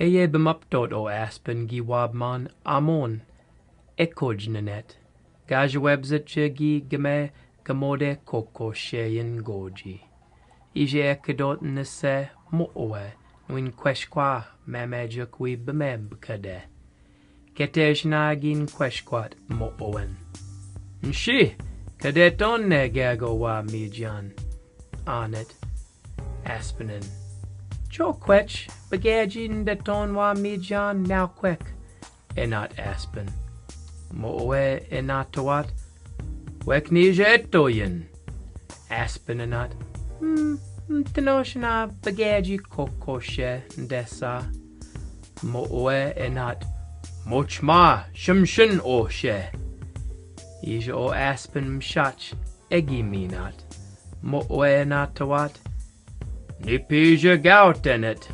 Eye bemupdot o aspen gi wabman amon. Ekojnanet. Gajwebzitje gi game gamode koko sheyen goji. Ije ekedot nese mo'oe nuin kweshkwa mamejakwi bemebkade. Ketejnagin kweshkwat mo'oen. Nshi, kadeton ne gago wa mijan. Anet. Aspenin. Cho quech, bagajin de ton wa mijan now quick. Enat aspen. Mo'oe enatawat. Wek nije etoyen. Aspen enat. Tenoshna bagaji kokoshe ndesa. Mo'oe enat. Mochma shimshin oshe. Ije o aspen mshach egi minat. Mo'oe enatawat. Nipija gautenet.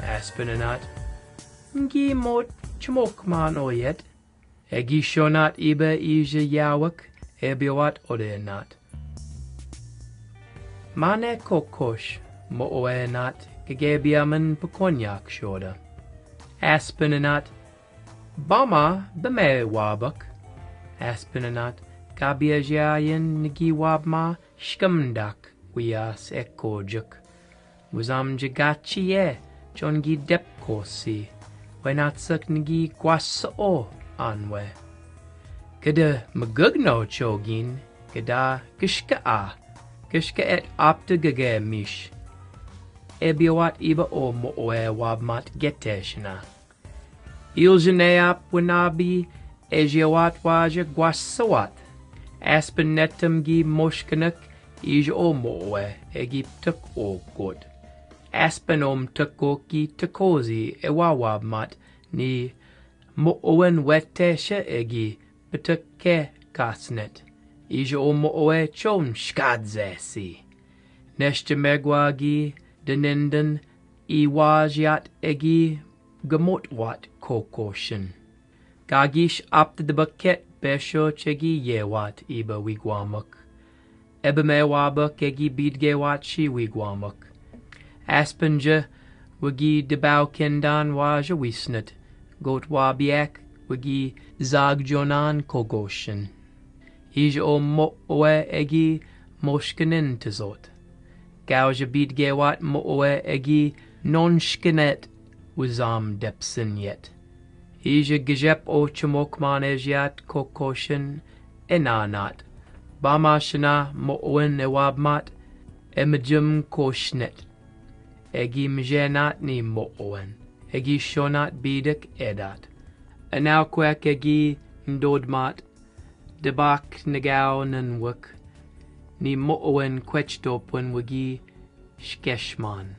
Aspen enat. Ngi mot chmokman oyet. Egi shonat ibe ije yawak ebiwat odenat. Mane kokosh mo'oe enat gegebiaman pekonyak shoda. Aspen enat. Bama beme wabak. Aspen enat. Gabiajayen nigi wabma shkamdak wias ekojak. Wazam jagachiye chongi depkosi. Wenatsak nigi kwaso anwe. Kada magugno chogin. Kada kishka a. Kishka et apta gage mish. Ebiwat iba o mo'oe wabmat geteshna. Iljaneap wanabi ejiawat waja gwasawat. Aspen netum gi moshkanak ij o mo'oe egiptuk o god. Aspen tukoki tukozi ewawabmat ni mo'oen wetesha egi betukke kasnet. Ij o mo'oe chom shkadzesi. Neshte megwagi deninden iwajat egi gamotwat kokoshin. Gagish apte de bucket besho chegi yewat iba wigwamuk. Ebeme wabuk egi bidgewat shi wigwamuk. Aspenja wagi debau kendan waja wisnet. Got wabiak wagi zagjonan kogoshin. Ij o mo'oe egi moshkanin tizot. Gauja bidgewat mo'oe egi nonshkanet wazam depsin yet. Ija gejep o chmokman ejiat kokoshin enanat. Bamashana mo'oen ewabmat emajum koshnet. Egi mjenat ni mo'oen. Egi shonat bidik edat. Anaukwek egi ndodmat. Debak negao nanwuk. Ni mo'oen kwechdopun wagi shkeshman.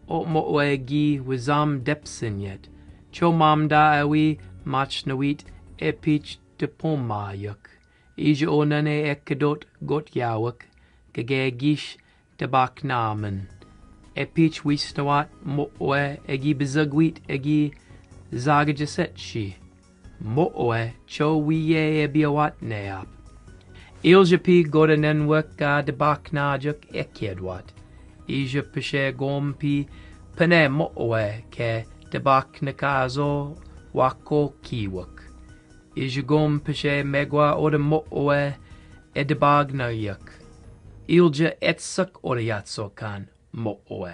O mo'oe gi wazam depsin yet. Chomamda awi machnawit epich depomayuk. Ij onane ekedot got yawuk. Gagegish debak namen. Epich wisnawat mo'oe egi bezagwit egi zagajasetshi. Mo'oe cho wiye ebiawat neap. Iljapi godanenwuk ga debak najuk ekedwat. Ija pishe gompi pene mo'oe ke debak nakazo wako kiwuk. Ija gom pishe megwa oda mo'oe edebag na yuk. Ilja etsak orayatso kan mo'oe.